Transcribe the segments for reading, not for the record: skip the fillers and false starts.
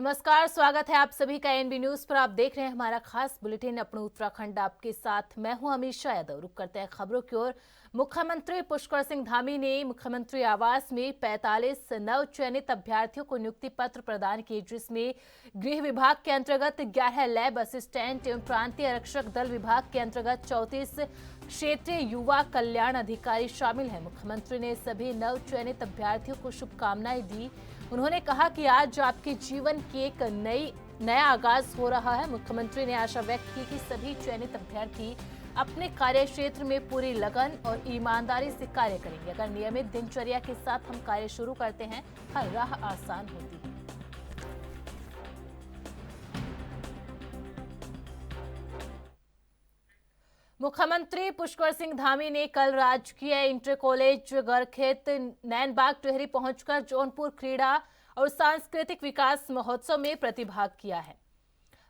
नमस्कार, स्वागत है आप सभी का एनबी न्यूज पर। आप देख रहे हैं हमारा खास बुलेटिन अपने उत्तराखंड आपके साथ। मैं हूं अमीषा यादव। रुक करते हैं खबरों की ओर। मुख्यमंत्री पुष्कर सिंह धामी ने मुख्यमंत्री आवास में 45 नव चयनित अभ्यर्थियों को नियुक्ति पत्र प्रदान किए, जिसमें गृह विभाग के अंतर्गत 11 लैब असिस्टेंट एवं प्रांतीय आरक्षक दल विभाग के अंतर्गत 34 क्षेत्रीय युवा कल्याण अधिकारी शामिल हैं। मुख्यमंत्री ने सभी नव चयनित अभ्यर्थियों को शुभकामनाएं दी। उन्होंने कहा कि आज आपके जीवन की एक नया आगाज हो रहा है। मुख्यमंत्री ने आशा व्यक्त की कि सभी चयनित अभ्यर्थी अपने कार्य क्षेत्र में पूरी लगन और ईमानदारी से कार्य करेंगे। अगर नियमित दिनचर्या के साथ हम कार्य शुरू करते हैं, हर राह आसान होती है। मुख्यमंत्री पुष्कर सिंह धामी ने कल राजकीय इंटर कॉलेज गरखेत नैनबाग टेहरी पहुंचकर जौनपुर क्रीड़ा और सांस्कृतिक विकास महोत्सव में प्रतिभाग किया है।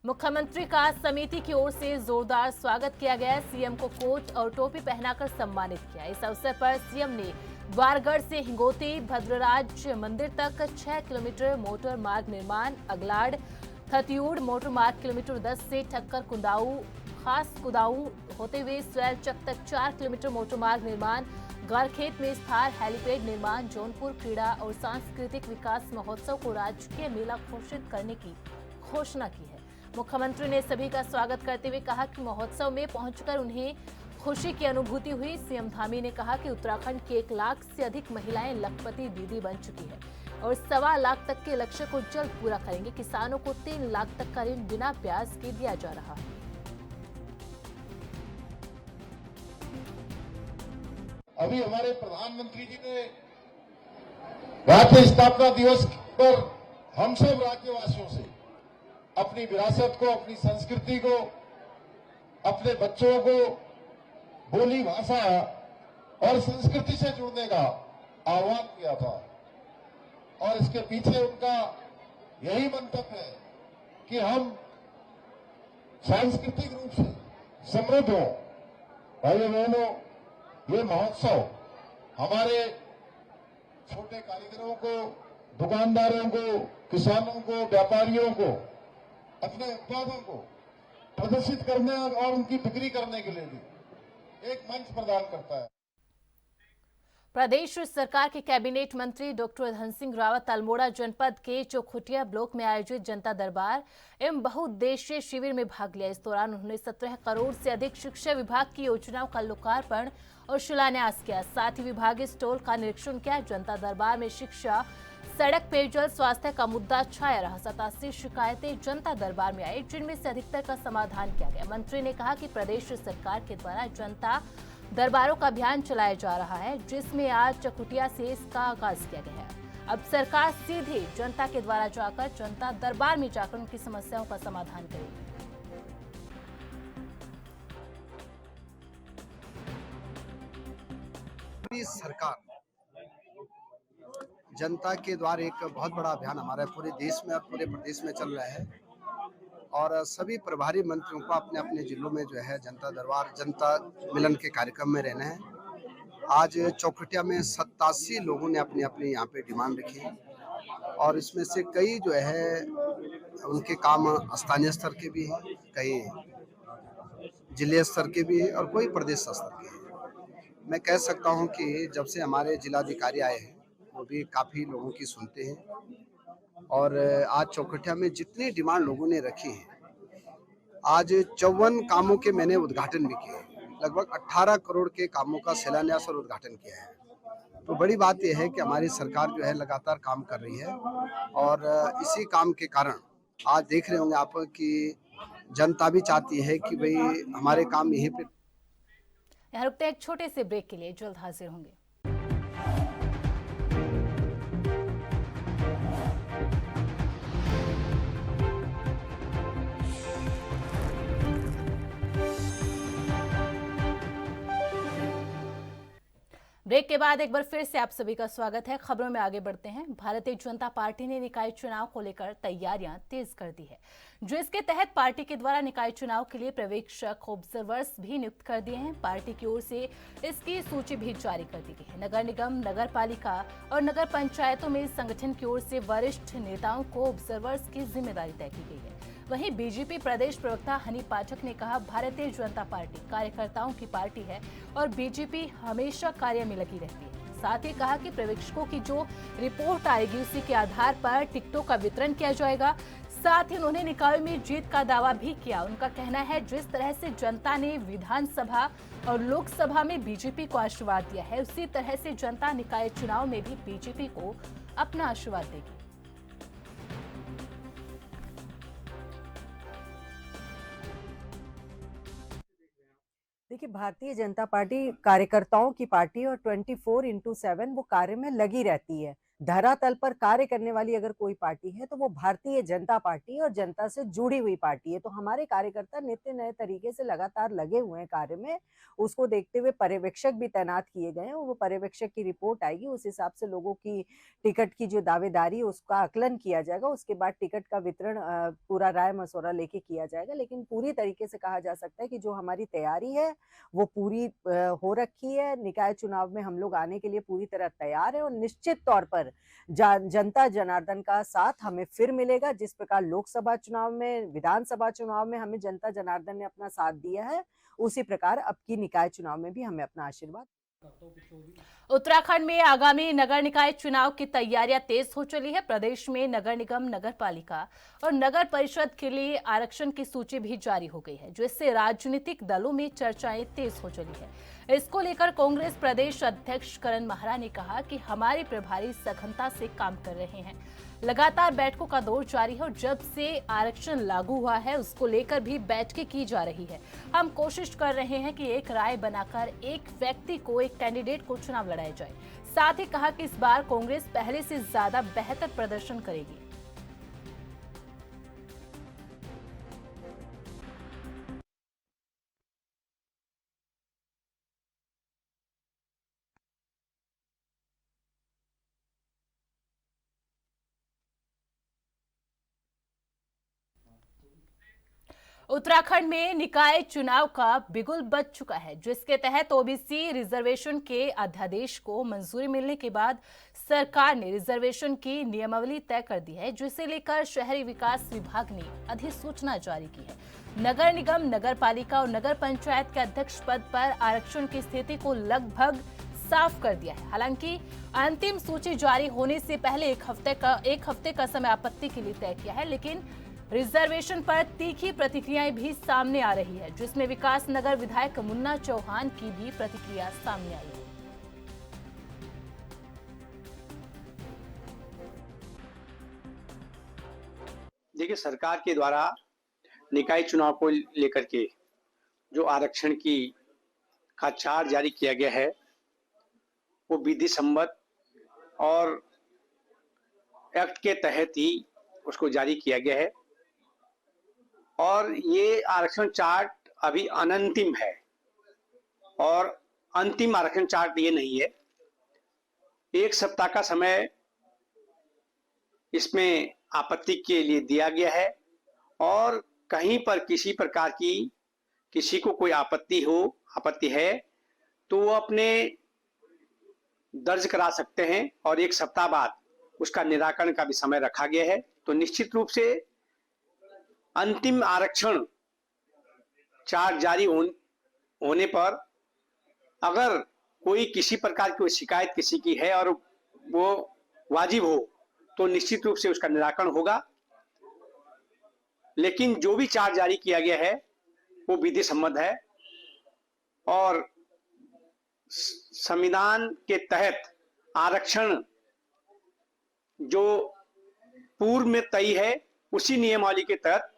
मुख्यमंत्री का समिति की ओर से जोरदार स्वागत किया गया। सीएम को कोट और टोपी पहनाकर सम्मानित किया। इस अवसर पर सीएम ने बारगढ़ से हिंगोती भद्रराज मंदिर तक 6 किलोमीटर मोटर मार्ग निर्माण, अगलाड़ थतियूड़ मोटर मार्ग किलोमीटर 10 से ठक्कर कुदाऊ खास कुदाऊ होते हुए स्वैलचक तक 4 किलोमीटर मोटर मार्ग निर्माण, गरखेत में स्थार हेलीपैड निर्माण, जौनपुर क्रीड़ा और सांस्कृतिक विकास महोत्सव को राजकीय मेला घोषित करने की घोषणा की है। मुख्यमंत्री ने सभी का स्वागत करते हुए कहा कि महोत्सव में पहुंचकर उन्हें खुशी की अनुभूति हुई। सीएम धामी ने कहा कि उत्तराखंड की 1 लाख से अधिक महिलाएं लखपति दीदी बन चुकी है और 1.25 लाख तक के लक्ष्य को जल्द पूरा करेंगे। किसानों को 3 लाख तक का ऋण बिना ब्याज के दिया जा रहा है। अभी हमारे प्रधानमंत्री जी ने राज्य स्थापना दिवस पर हम सब राज्यवासियों से अपनी विरासत को, अपनी संस्कृति को, अपने बच्चों को बोली भाषा और संस्कृति से जुड़ने का आह्वान किया था। और इसके पीछे उनका यही मंतव्य है कि हम सांस्कृतिक रूप से समृद्ध हों। भाइयों बहनों, ये महोत्सव हमारे छोटे कारीगरों को, दुकानदारों को, किसानों को, व्यापारियों को अपने उत्पादों को प्रदर्शित करने और उनकी बिक्री करने के लिए भी एक मंच प्रदान करता है। प्रदेश सरकार के कैबिनेट मंत्री डॉक्टर धन सिंह रावत अल्मोड़ा जनपद के चौखुटिया ब्लॉक में आयोजित जनता दरबार एवं बहुउद्देशीय शिविर में भाग लिया। इस दौरान उन्होंने 17 करोड़ से अधिक शिक्षा विभाग की योजनाओं का लोकार्पण और शिलान्यास किया। साथ ही विभागीय स्टॉल का निरीक्षण किया। जनता दरबार में शिक्षा, सड़क, पेयजल, स्वास्थ्य का मुद्दा छाया रहा। 87 शिकायतें जनता दरबार में आई, जिनमें से अधिकतर का समाधान किया गया। मंत्री ने कहा कि प्रदेश सरकार के द्वारा जनता दरबारों का अभियान चलाया जा रहा है, जिसमें आज चकुटिया से इसका आगाज किया गया है। अब सरकार सीधे जनता के द्वारा जाकर जनता दरबार में जाकर उनकी समस्याओं का समाधान करेगी। सरकार जनता के द्वारा एक बहुत बड़ा अभियान हमारे पूरे देश में और पूरे प्रदेश में चल रहा है और सभी प्रभारी मंत्रियों को अपने अपने जिलों में जो है जनता दरबार, जनता मिलन के कार्यक्रम में रहना है। आज चौखुटिया में 87 लोगों ने अपनी अपनी यहाँ पे डिमांड रखी और इसमें से कई जो है उनके काम स्थानीय स्तर के भी हैं, कई जिले स्तर के भी हैं और कोई प्रदेश स्तर के हैं। मैं कह सकता हूँ कि जब से हमारे जिलाधिकारी आए हैं वो भी काफ़ी लोगों की सुनते हैं और आज चौखुटिया में जितनी डिमांड लोगों ने रखी है, आज 54 कामों के मैंने उद्घाटन भी किए। लगभग 18 करोड़ के कामों का शिलान्यास और उद्घाटन किया है। तो बड़ी बात यह है कि हमारी सरकार जो है लगातार काम कर रही है और इसी काम के कारण आज देख रहे होंगे आप कि जनता भी चाहती है कि भाई हमारे काम यहीं पे। यहाँ रुकते हैं एक छोटे से ब्रेक के लिए, जल्द हाजिर होंगे। ब्रेक के बाद एक बार फिर से आप सभी का स्वागत है। खबरों में आगे बढ़ते हैं। भारतीय जनता पार्टी ने निकाय चुनाव को लेकर तैयारियां तेज कर दी है, जो इसके तहत पार्टी के द्वारा निकाय चुनाव के लिए पर्यवेक्षक ऑब्जर्वर्स भी नियुक्त कर दिए हैं। पार्टी की ओर से इसकी सूची भी जारी कर दी गई है। नगर निगम, नगर पालिका और नगर पंचायतों में संगठन की ओर से वरिष्ठ नेताओं को ऑब्जर्वर्स की जिम्मेदारी तय की गई है। वहीं बीजेपी प्रदेश प्रवक्ता हनी पाठक ने कहा, भारतीय जनता पार्टी कार्यकर्ताओं की पार्टी है और बीजेपी हमेशा कार्य में लगी रहती है। साथ ही कहा कि पर्यवेक्षकों की जो रिपोर्ट आएगी उसी के आधार पर टिकटों का वितरण किया जाएगा। साथ ही उन्होंने निकायों में जीत का दावा भी किया। उनका कहना है, जिस तरह से जनता ने विधानसभा और लोकसभा में बीजेपी को आशीर्वाद दिया है, उसी तरह से जनता निकाय चुनाव में भी बीजेपी को अपना आशीर्वाद देगी। देखिए, भारतीय जनता पार्टी कार्यकर्ताओं की पार्टी और 24x7 वो कार्य में लगी रहती है। धरातल पर कार्य करने वाली अगर कोई पार्टी है तो वो भारतीय जनता पार्टी और जनता से जुड़ी हुई पार्टी है। तो हमारे कार्यकर्ता नित्य नए तरीके से लगातार लगे हुए हैं कार्य में। उसको देखते हुए पर्यवेक्षक भी तैनात किए गए हैं और वो पर्यवेक्षक की रिपोर्ट आएगी, उस हिसाब से लोगों की टिकट की जो दावेदारी है उसका आकलन किया जाएगा। उसके बाद टिकट का वितरण पूरा राय मशवरा लेके किया जाएगा। लेकिन पूरी तरीके से कहा जा सकता है कि जो हमारी तैयारी है वो पूरी हो रखी है। निकाय चुनाव में हम लोग आने के लिए पूरी तरह तैयार है और निश्चित तौर पर जनता जनार्दन का साथ हमें फिर मिलेगा। जिस प्रकार लोकसभा चुनाव में, विधानसभा चुनाव में हमें जनता जनार्दन ने अपना साथ दिया है, उसी प्रकार अब की निकाय चुनाव में भी हमें अपना आशीर्वाद। उत्तराखंड में आगामी नगर निकाय चुनाव की तैयारियां तेज हो चली है। प्रदेश में नगर निगम, नगर पालिका और नगर परिषद के लिए आरक्षण की सूची भी जारी हो गई है, जिससे राजनीतिक दलों में चर्चाएं तेज हो चली है। इसको लेकर कांग्रेस प्रदेश अध्यक्ष करण माहरा ने कहा कि हमारे प्रभारी सघनता से काम कर रहे हैं। लगातार बैठकों का दौर जारी है और जब से आरक्षण लागू हुआ है उसको लेकर भी बैठकें की जा रही है। हम कोशिश कर रहे हैं कि एक राय बनाकर एक व्यक्ति को, एक कैंडिडेट को चुनाव लड़ाया जाए। साथ ही कहा कि इस बार कांग्रेस पहले से ज्यादा बेहतर प्रदर्शन करेगी। उत्तराखंड में निकाय चुनाव का बिगुल बज चुका है, जिसके तहत ओबीसी रिजर्वेशन के अध्यादेश को मंजूरी मिलने के बाद सरकार ने रिजर्वेशन की नियमावली तय कर दी है, जिसे लेकर शहरी विकास विभाग ने अधिसूचना जारी की है। नगर निगम, नगर पालिका और नगर पंचायत के अध्यक्ष पद पर आरक्षण की स्थिति को लगभग साफ कर दिया है। हालांकि अंतिम सूची जारी होने से पहले एक हफ्ते का समय आपत्ति के लिए तय किया है, लेकिन रिजर्वेशन पर तीखी प्रतिक्रियाएं भी सामने आ रही है, जिसमें विकास नगर विधायक मुन्ना चौहान की भी प्रतिक्रिया सामने आई है। देखिए, सरकार के द्वारा निकाय चुनाव को लेकर के जो आरक्षण का चार्ट जारी किया गया है वो विधि सम्मत और एक्ट के तहत ही उसको जारी किया गया है। और ये आरक्षण चार्ट अभी अनंतिम है और अंतिम आरक्षण चार्ट ये नहीं है। 1 सप्ताह का समय इसमें आपत्ति के लिए दिया गया है और कहीं पर किसी प्रकार की किसी को कोई आपत्ति है तो वो अपने दर्ज करा सकते हैं और 1 सप्ताह बाद उसका निराकरण का भी समय रखा गया है। तो निश्चित रूप से अंतिम आरक्षण चार्ट जारी होने पर अगर कोई किसी प्रकार की शिकायत किसी की है और वो वाजिब हो तो निश्चित रूप से उसका निराकरण होगा। लेकिन जो भी चार्ट जारी किया गया है वो विधि सम्मत है और संविधान के तहत आरक्षण जो पूर्व में तय है उसी नियमावली के तहत।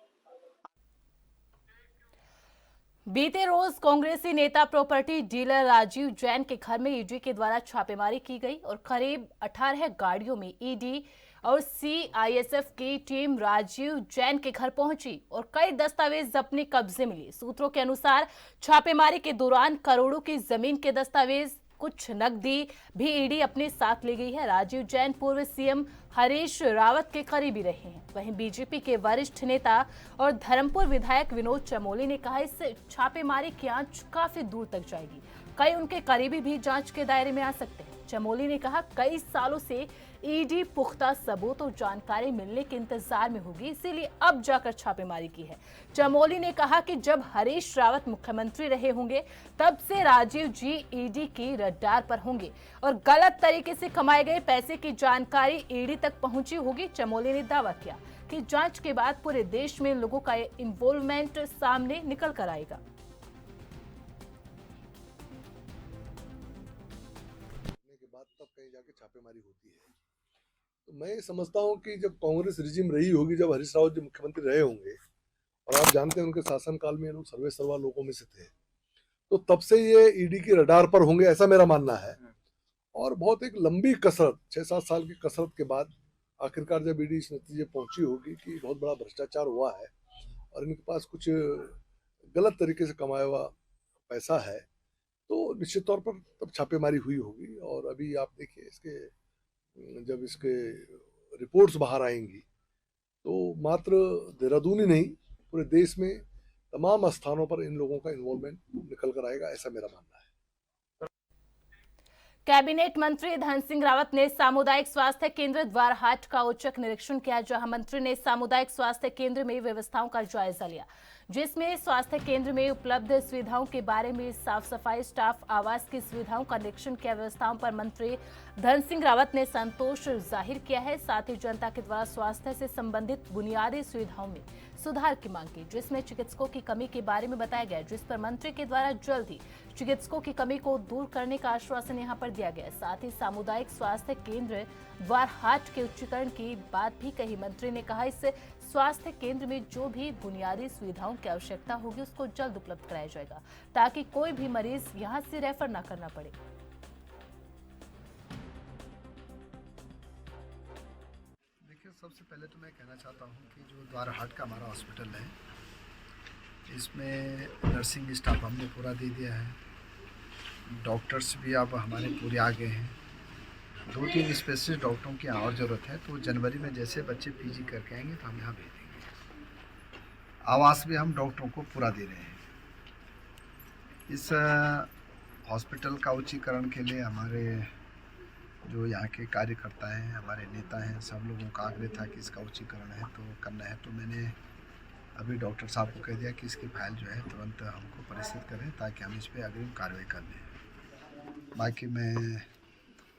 बीते रोज कांग्रेसी नेता प्रॉपर्टी डीलर राजीव जैन के घर में ईडी के द्वारा छापेमारी की गई और करीब 18 गाड़ियों में ईडी और सीआईएसएफ की टीम राजीव जैन के घर पहुंची और कई दस्तावेज अपने कब्जे में लिए। सूत्रों के अनुसार छापेमारी के दौरान करोड़ों की जमीन के दस्तावेज, कुछ नकदी भी ईडी अपने साथ ले गई है। राजीव जैन पूर्व सीएम हरीश रावत के करीबी रहे हैं। वहीं बीजेपी के वरिष्ठ नेता और धर्मपुर विधायक विनोद चमोली ने कहा इससे छापेमारी की आंच काफी दूर तक जाएगी। कई उनके करीबी भी जांच के दायरे में आ सकते हैं। चमोली ने कहा कई सालों से ईडी पुख्ता सबूत और जानकारी मिलने के इंतजार में होगी, इसीलिए अब जाकर छापेमारी की है। चमोली ने कहा कि जब हरीश रावत मुख्यमंत्री रहे होंगे तब से राजीव जी ईडी की रडार पर होंगे और गलत तरीके से कमाए गए पैसे की जानकारी ईडी तक पहुंची होगी। चमोली ने दावा किया कि जांच के बाद पूरे देश में लोगों का इन्वॉल्वमेंट सामने निकल कर आएगा। के बाद तब कहीं जाके छापेमारी होती है। तो मैं ये समझता हूँ कि जब कांग्रेस रिजिम रही होगी, जब हरीश रावत जी मुख्यमंत्री रहे होंगे, और आप जानते हैं उनके शासनकाल में ये लोग सर्वे सर्वा लोगों में से थे, तो तब से ये ईडी की रडार पर होंगे, ऐसा मेरा मानना है। और बहुत एक लंबी कसरत, 6-7 साल की कसरत के बाद आखिरकार जब ईडी इस नतीजे पहुंची होगी कि बहुत बड़ा भ्रष्टाचार हुआ है और इनके पास कुछ गलत तरीके से कमाया हुआ पैसा है, तो निश्चित तौर पर तब छापेमारी हुई होगी। और अभी आप देखिए जब इसके रिपोर्ट्स बाहर आएंगी तो मात्र देहरादून ही नहीं, पूरे देश में तमाम स्थानों पर इन लोगों का इन्वॉल्वमेंट निकल कर आएगा, ऐसा मेरा मानना है। कैबिनेट मंत्री धन सिंह रावत ने सामुदायिक स्वास्थ्य केंद्र द्वारहाट का औचक निरीक्षण किया, जहां मंत्री ने सामुदायिक स्वास्थ्य केंद्र में व्यवस्थाओं का जायजा लिया, जिसमें स्वास्थ्य केंद्र में उपलब्ध सुविधाओं के बारे में, साफ सफाई, स्टाफ आवास की सुविधाओं का निरीक्षण किया। व्यवस्थाओं पर मंत्री धन सिंह रावत ने संतोष जाहिर किया है। साथ ही जनता के द्वारा स्वास्थ्य से संबंधित बुनियादी सुविधाओं में सुधार की मांग की, जिसमें चिकित्सकों की कमी के बारे में बताया गया, जिस पर मंत्री के द्वारा जल्द ही चिकित्सकों की कमी को दूर करने का आश्वासन यहां पर दिया गया। साथ ही सामुदायिक स्वास्थ्य केंद्र द्वारहाट के उच्चीकरण की बात भी कही। मंत्री ने कहा इस स्वास्थ्य केंद्र में जो भी बुनियादी सुविधाओं की आवश्यकता होगी उसको जल्द उपलब्ध कराया जाएगा, ताकि कोई भी मरीज यहां से रेफर न करना पड़े। देखिए, सबसे पहले तो मैं कहना चाहता हूं कि जो द्वारहाट का हमारा हॉस्पिटल है, इसमें नर्सिंग स्टाफ हमने पूरा दे दिया है। डॉक्टर्स भी अब हमारे पूरे आ गए हैं। 2-3 स्पेशलिस्ट डॉक्टरों की और ज़रूरत है, तो जनवरी में जैसे बच्चे पीजी करके आएंगे तो हम यहाँ भेज देंगे। आवास भी हम डॉक्टरों को पूरा दे रहे हैं। इस हॉस्पिटल का उच्चीकरण के लिए हमारे जो यहाँ के कार्यकर्ता हैं, हमारे नेता हैं, सब लोगों का आग्रह था कि इसका उच्चीकरण है तो करना है। तो मैंने अभी डॉक्टर साहब को कह दिया कि इसकी फाइल जो है तुरंत हमको प्रेषित करें, ताकि हम इस पर अग्रिम कार्रवाई कर लें। बाकी मैं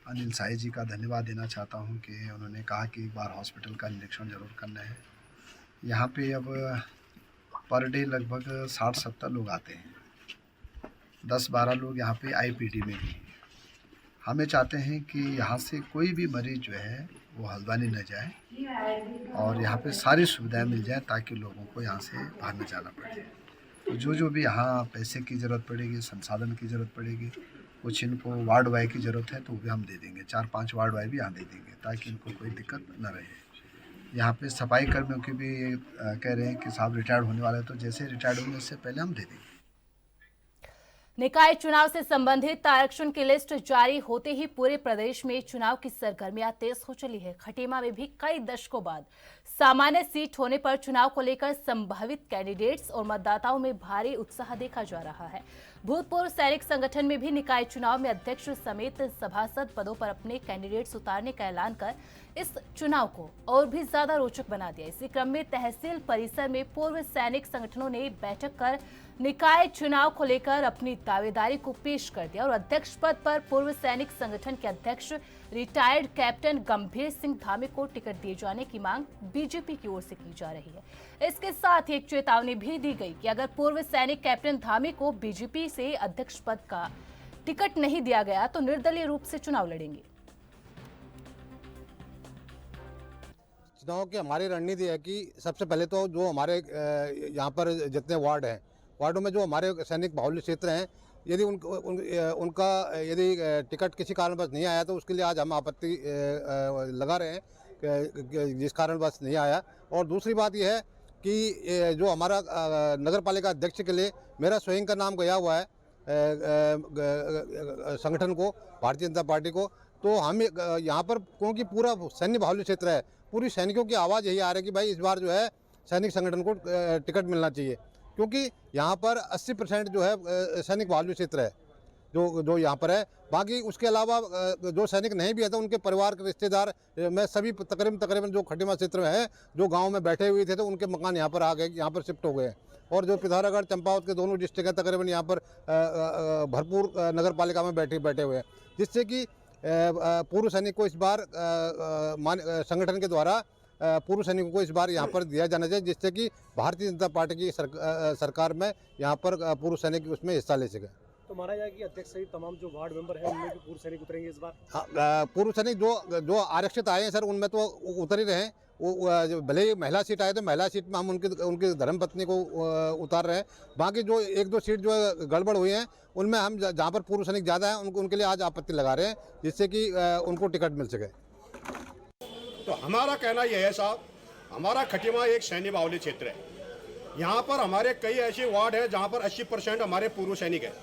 अनिल साई जी का धन्यवाद देना चाहता हूं कि उन्होंने कहा कि एक बार हॉस्पिटल का निरीक्षण जरूर करना है। यहाँ पे अब पर डे लगभग 60-70 लोग आते हैं। 10-12 लोग यहाँ पे आईपीडी में भी हैं। हमें चाहते हैं कि यहाँ से कोई भी मरीज जो है वो हल्द्वानी न जाए और यहाँ पे सारी सुविधाएं मिल जाए, ताकि लोगों को यहाँ से बाहर न जाना पड़े। तो जो भी यहाँ पैसे की ज़रूरत पड़ेगी, संसाधन की ज़रूरत पड़ेगी, कुछ इनको वार्ड वाई की ज़रूरत है तो वो भी हम दे देंगे। 4-5 वार्ड वाई भी यहाँ दे देंगे, ताकि इनको कोई दिक्कत न रहे। यहाँ पे सफाई कर्मियों की भी कह रहे हैं कि साहब रिटायर्ड होने वाले, तो जैसे रिटायर्ड होंगे उससे पहले हम दे देंगे। निकाय चुनाव से संबंधित आरक्षण की लिस्ट जारी होते ही पूरे प्रदेश में चुनाव की सरगर्मियां तेज हो चली है। खटीमा में भी कई दशकों बाद सामान्य सीट होने पर चुनाव को लेकर संभावित कैंडिडेट्स और मतदाताओं में भारी उत्साह देखा जा रहा है। भूतपूर्व सैनिक संगठन में भी निकाय चुनाव में अध्यक्ष समेत सभासद पदों पर अपने कैंडिडेट्स उतारने का ऐलान कर इस चुनाव को और भी ज्यादा रोचक बना दिया। इसी क्रम में तहसील परिसर में पूर्व सैनिक संगठनों ने बैठक कर निकाय चुनाव को लेकर अपनी दावेदारी को पेश कर दिया और अध्यक्ष पद पर पूर्व सैनिक संगठन के अध्यक्ष रिटायर्ड कैप्टन गंभीर सिंह धामी को टिकट दिए जाने की मांग बीजेपी की ओर से की जा रही है। इसके साथ ही एक चेतावनी भी दी गई कि अगर पूर्व सैनिक कैप्टन धामी को बीजेपी से अध्यक्ष पद का टिकट नहीं दिया गया तो निर्दलीय रूप से चुनाव लड़ेंगे। चुनाव की हमारी रणनीति है कि सबसे पहले तो जो हमारे यहाँ पर जितने वार्ड हैं, वार्डों में जो हमारे सैनिक बाहुल्य क्षेत्र हैं, यदि उनका यदि टिकट किसी कारणवश नहीं आया तो उसके लिए आज हम आपत्ति लगा रहे हैं जिस कारणवश नहीं आया। और दूसरी बात यह है कि जो हमारा नगर पालिका अध्यक्ष के लिए मेरा स्वयं का नाम गया हुआ है, संगठन को, भारतीय जनता पार्टी को। तो हम यहाँ पर क्योंकि पूरा सैन्य बाहुल्य क्षेत्र है, पूरी सैनिकों की आवाज़ यही आ रही है कि भाई इस बार जो है सैनिक संगठन को टिकट मिलना चाहिए, क्योंकि यहाँ पर 80% जो है सैनिक बाहुल्य क्षेत्र है जो यहाँ पर है। बाकी उसके अलावा जो सैनिक नहीं भी है तो उनके परिवार के रिश्तेदार में सभी तकरीबन जो खटीमा क्षेत्र में है, जो गांव में बैठे हुए थे तो उनके मकान यहाँ पर आ गए, यहाँ पर शिफ्ट हो गए हैं। और जो पिथौरागढ़ चंपावत के दोनों डिस्ट्रिक्ट हैं तकरीबन यहाँ पर भरपूर नगर पालिका में बैठे हुए हैं, जिससे कि पूर्व सैनिक को इस बार संगठन के द्वारा पूर्व सैनिकों को इस बार यहाँ पर दिया जाना चाहिए, जिससे कि भारतीय जनता पार्टी की सरकार में यहाँ पर पूर्व सैनिक उसमें हिस्सा ले सके। तो माना जाए कि अध्यक्ष सहित तमाम जो वार्ड मेंबर हैं उनमें भी पूर्व सैनिक उतरेंगे इस बार? हाँ, पूर्व सैनिक जो आरक्षित आए हैं सर, उनमें तो उतर ही रहे हैं। वो भले ही महिला सीट आए तो महिला सीट में हम उनकी धर्मपत्नी को उतार रहे हैं। बाकी जो 1-2 सीट जो गड़बड़ हुई हैं उनमें हम जहाँ पर पूर्व सैनिक ज़्यादा हैं उनके लिए आज आपत्ति लगा रहे हैं, जिससे कि उनको टिकट मिल सके। तो हमारा कहना यह है साहब, हमारा खटीमा एक सैन्य बाहुल्य क्षेत्र है। यहाँ पर हमारे कई ऐसे वार्ड हैं जहाँ पर 80% हमारे पूर्व सैनिक हैं।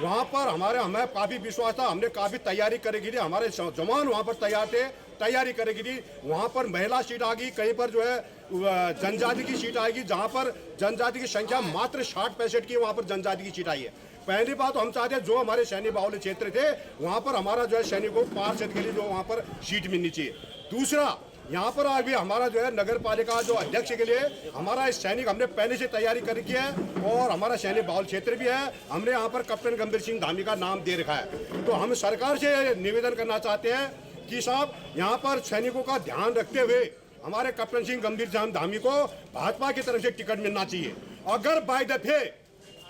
वहाँ पर हमें काफ़ी विश्वास था, हमने काफ़ी तैयारी करेगी थी, हमारे जवान वहाँ पर तैयार थे, तैयारी करेगी थी। वहाँ पर महिला सीट आ गई, कहीं पर जो है जनजाति की सीट आएगी, जहाँ पर जनजाति की संख्या मात्र 60-65 की, वहाँ पर जनजाति की सीट आई है। पहली बात तो हम चाहते हैं जो हमारे सैन्य बाहुल्य क्षेत्र थे वहाँ पर हमारा जो है सैनिकों को 5% के लिए जो वहाँ पर सीट मिलनी चाहिए। दूसरा, यहाँ पर अभी हमारा जो है नगर पालिका जो अध्यक्ष के लिए हमारा सैनिक हमने पहले से तैयारी करके है और हमारा सैन्य बाहुल्य क्षेत्र भी है। हमने यहाँ पर कैप्टन गंभीर सिंह धामी का नाम दे रखा है। तो हम सरकार से निवेदन करना चाहते हैं कि साहब यहाँ पर सैनिकों का ध्यान रखते हुए हमारे कैप्टन सिंह गंभीर सिंह धामी को भाजपा की तरफ से टिकट मिलना चाहिए। अगर बाय दफे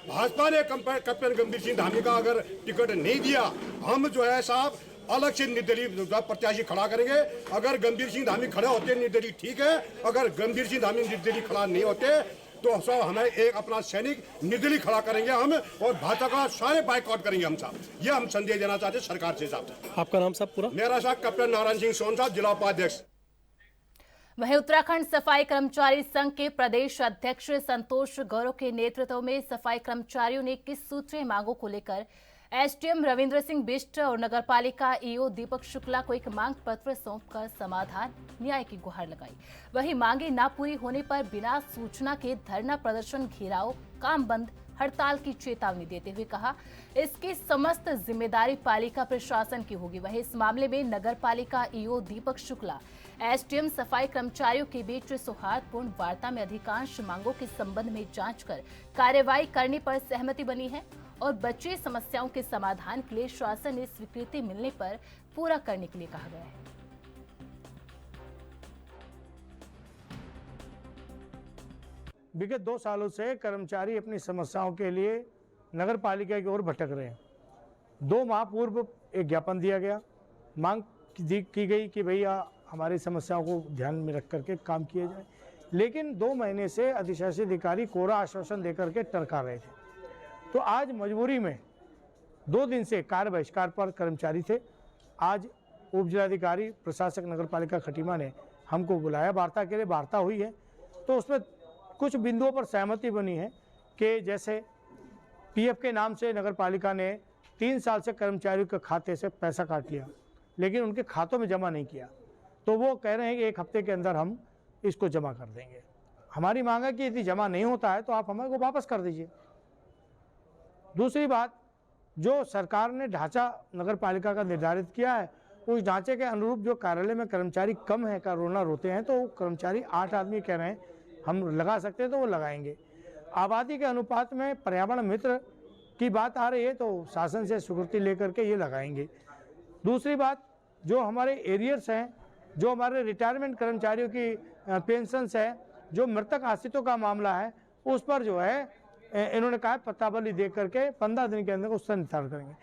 भाजपा ने कैप्टन गंभीर सिंह धामी का अगर टिकट नहीं दिया, हम जो है साहब अलग से निर्दलीय प्रत्याशी खड़ा करेंगे। अगर गंभीर सिंह धामी खड़े होते निर्दलीय ठीक है, अगर गंभीर सिंह धामी निर्दलीय खड़ा नहीं होते तो सब हमें एक अपना सैनिक निर्दलीय खड़ा करेंगे हम, और भाजपा का सारे बाइकआउट करेंगे हम साहब। ये हम संदेश देना चाहते हैं सरकार से साहब। आपका नाम साहब पूरा? मेरा साहब कैप्टन नारायण सिंह सोन साहब, जिला उपाध्यक्ष। वहीं उत्तराखंड सफाई कर्मचारी संघ के प्रदेश अध्यक्ष संतोष गौरव के नेतृत्व में सफाई कर्मचारियों ने 21 सूत्रीय मांगों को लेकर एसडीएम रविंद्र सिंह बिष्ट और नगरपालिका ईओ दीपक शुक्ला को एक मांग पत्र सौंपकर समाधान न्याय की गुहार लगाई। वहीं मांगे न पूरी होने पर बिना सूचना के धरना प्रदर्शन, घेराव, काम बंद, हड़ताल की चेतावनी देते हुए कहा इसकी समस्त जिम्मेदारी पालिका प्रशासन की होगी। वहीं इस मामले में नगरपालिका ईओ दीपक शुक्ला, एसडीएम सफाई कर्मचारियों के बीच सौहार्दपूर्ण वार्ता में अधिकांश मांगों के संबंध में जांच कर कार्रवाई करने पर सहमति बनी है और बची समस्याओं के समाधान के लिए शासन ने स्वीकृति मिलने पर पूरा करने के लिए कहा गया है। विगत 2 सालों से कर्मचारी अपनी समस्याओं के लिए नगर पालिका की ओर भटक रहे हैं। 2 माह पूर्व एक ज्ञापन दिया गया, मांग की गई कि भैया हमारी समस्याओं को ध्यान में रख करके काम किया जाए, लेकिन 2 महीने से अधिशासी अधिकारी कोरा आश्वासन देकर के टरका रहे थे। तो आज मजबूरी में 2 दिन से कार्य बहिष्कार पर कर्मचारी थे। आज उप जिलाधिकारी प्रशासक नगरपालिका खटीमा ने हमको बुलाया वार्ता के लिए, वार्ता हुई है। तो उसमें कुछ बिंदुओं पर सहमति बनी है कि जैसे पीएफ के नाम से नगरपालिका ने 3 साल से कर्मचारियों के खाते से पैसा काट लिया, लेकिन उनके खातों में जमा नहीं किया। तो वो कह रहे हैं कि 1 हफ्ते के अंदर हम इसको जमा कर देंगे। हमारी मांग है कि यदि जमा नहीं होता है तो आप हमें को वापस कर दीजिए। दूसरी बात, जो सरकार ने ढांचा नगर पालिका का निर्धारित किया है, उस ढांचे के अनुरूप जो कार्यालय में कर्मचारी कम है, रोना रोते हैं, तो कर्मचारी 8 आदमी कह रहे हैं हम लगा सकते हैं तो वो लगाएंगे। आबादी के अनुपात में पर्यावरण मित्र की बात आ रही है तो शासन से स्वीकृति लेकर के ये लगाएंगे। दूसरी बात, जो हमारे एरियर्स हैं, जो हमारे रिटायरमेंट कर्मचारियों की पेंशन्स है, जो मृतक आश्रितों का मामला है, उस पर जो है इन्होंने कहा पत्तावली दे करके 15 दिन के अंदर उसका निस्तारण करेंगे।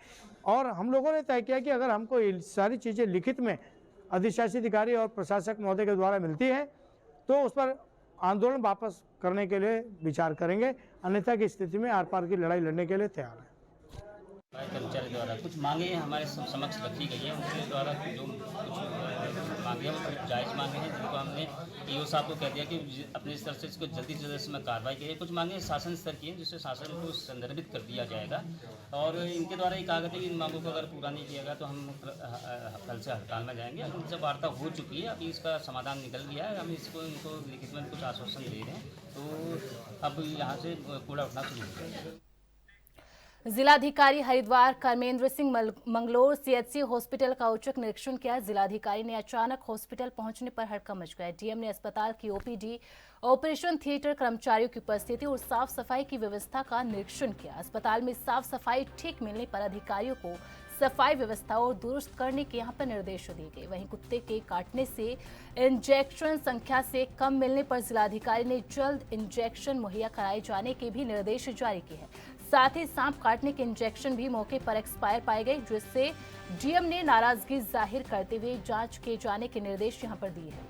और हम लोगों ने तय किया कि अगर हमको ये सारी चीज़ें लिखित में अधिशासी अधिकारी और प्रशासक महोदय के द्वारा मिलती है तो उस पर आंदोलन वापस करने के लिए विचार करेंगे, अन्यथा की स्थिति में आर पार की लड़ाई लड़ने के लिए तैयार है। कर्मचारी द्वारा कुछ मांगे हमारे समक्ष रखी गई है, उनके द्वारा जो कुछ मांगे हैं वो जायज़ मांगे हैं, जिनको हमने ईओ साहब को कह दिया कि अपनी स्तर से इसको जल्दी से जल्द इसमें कार्रवाई की है। कुछ मांगे शासन स्तर की हैं जिससे शासन को संदर्भित कर दिया जाएगा और इनके द्वारा ये कहा गया था कि इन मांगों को अगर पूरा नहीं किया गया तो हम कल से हड़ताल में जाएंगे। अब इनसे वार्ता हो चुकी है, अभी इसका समाधान निकल गया है, हम इसको इनको लिखित में कुछ आश्वासन दे रहे हैं, तो अब यहाँ से कूड़ा उठना शुरू हो जाएगा। जिलाधिकारी हरिद्वार कर्मेंद्र सिंह मंगलोर सीएचसी हॉस्पिटल का औचक निरीक्षण किया। जिलाधिकारी ने अचानक हॉस्पिटल पहुंचने पर हड़कंप मच गया। डीएम ने अस्पताल की ओपीडी, ऑपरेशन थिएटर, कर्मचारियों की उपस्थिति और साफ सफाई की व्यवस्था का निरीक्षण किया। अस्पताल में साफ सफाई ठीक मिलने पर अधिकारियों को सफाई व्यवस्था और दुरुस्त करने के यहाँ पर निर्देश दिए गए। वहीं कुत्ते के काटने से इंजेक्शन संख्या से कम मिलने पर जिलाधिकारी ने जल्द इंजेक्शन मुहैया कराए जाने के भी निर्देश जारी किए हैं। साथ ही सांप काटने के इंजेक्शन भी मौके पर एक्सपायर पाए गए, जिससे डीएम ने नाराजगी जाहिर करते हुए जांच किए जाने के निर्देश यहां पर दिए हैं।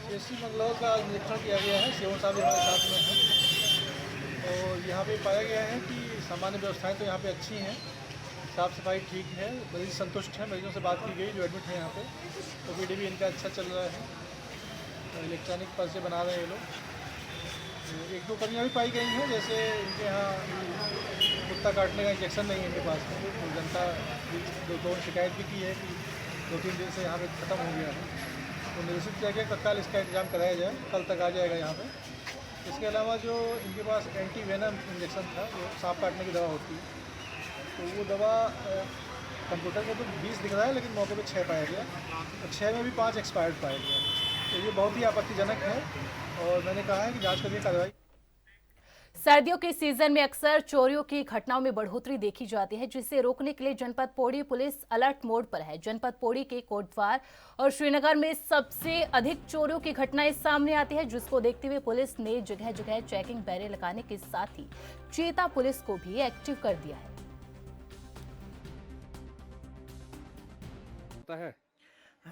सीएचसी मंगलौर का निरीक्षण किया गया है, सेवन साहब हमारे साथ में हैं। तो यहाँ पे पाया गया है कि सामान्य व्यवस्थाएं तो यहाँ पे अच्छी हैं, साफ़ सफाई ठीक है, मरीज संतुष्ट हैं। मरीजों से बात की गई जो एडमिट है यहाँ पे, तो ओपीडी भी इनका अच्छा चल रहा है, इलेक्ट्रॉनिक पर्चे बना रहे हैं ये लोग। एक दो कमियाँ भी पाई गई हैं, जैसे इनके यहाँ कुत्ता काटने का इंजेक्शन नहीं है इनके पास में, तो जनता दो शिकायत भी की है कि 2-3 दिन से यहाँ पे ख़त्म हो गया है, तो निर्देशित किया गया तत्काल इसका इंतजाम कराया जाए, कल तक आ जाएगा यहाँ पे। इसके अलावा जो इनके पास एंटी वेनम इंजेक्शन था, जो सांप काटने की दवा होती है, तो वो दवा कंप्यूटर में तो 20 दिख रहा है, लेकिन मौके पे 6 पाया गया, और 6 में भी 5 एक्सपायर्ड पाया गया। तो ये बहुत ही आपत्तिजनक है और मैंने कहा है कि जांच करके कार्रवाई। सर्दियों के सीजन में अक्सर चोरियों की घटनाओं में बढ़ोतरी देखी जाती है, जिसे रोकने के लिए जनपद पौड़ी पुलिस अलर्ट मोड पर है। जनपद पौड़ी के कोटद्वार और श्रीनगर में सबसे अधिक चोरियों की घटनाएं सामने आती है, जिसको देखते हुए पुलिस ने जगह जगह चेकिंग बैरियर लगाने के साथ ही चेता पुलिस को भी एक्टिव कर दिया है।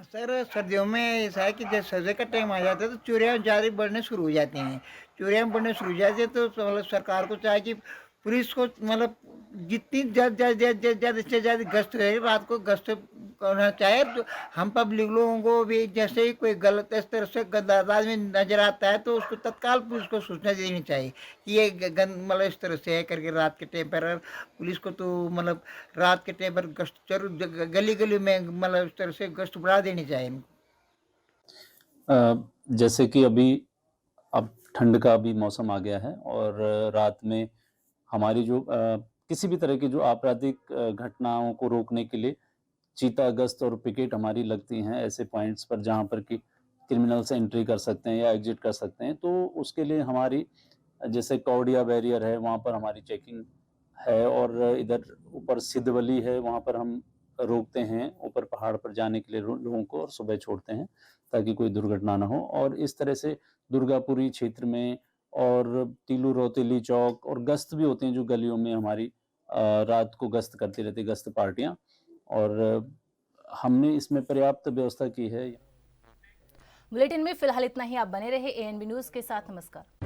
सर, सर्दियों में ऐसा है कि जब सर्दी का टाइम आ जाता है तो चोरियाँ ज़्यादा बढ़ने शुरू हो जाती हैं। चोरियाँ बढ़ने शुरू हो जाती है तो मतलब सरकार को चाहिए कि पुलिस को मतलब जितनी ज़्यादा से ज़्यादा गश्त है, रात को गश्त करना चाहिए। तो हम पब्लिक लोगों को भी जैसे ही कोई गलत इस तरह से गंदा आदमी नजर आता है तो उसको तत्काल पुलिस को सूचना देनी चाहिए कि ये मतलब इस तरह से है करके। रात के टाइम पर पुलिस को तो मतलब रात के टाइम पर गश्त जरूर गली गली में मतलब इस तरह से गश्त बढ़ा देनी चाहिए। जैसे कि अभी अब ठंड का भी मौसम आ गया है और रात में हमारी जो किसी भी तरह की जो आपराधिक घटनाओं को रोकने के लिए चीता गश्त और पिकेट हमारी लगती हैं ऐसे पॉइंट्स पर जहां पर कि क्रिमिनल्स एंट्री कर सकते हैं या एग्जिट कर सकते हैं। तो उसके लिए हमारी जैसे कौड़िया बैरियर है वहां पर हमारी चेकिंग है, और इधर ऊपर सिद्धवली है वहां पर हम रोकते हैं ऊपर पहाड़ पर जाने के लिए लोगों को, और सुबह छोड़ते हैं ताकि कोई दुर्घटना ना हो। और इस तरह से दुर्गापुरी क्षेत्र में और तीलू रोतेली चौक और गश्त भी होती हैं जो गलियों में हमारी रात को गश्त करती रहती है, गश्त पार्टियां, और हमने इसमें पर्याप्त व्यवस्था की है। बुलेटिन में फिलहाल इतना ही। आप बने रहे एएनबी न्यूज के साथ। नमस्कार।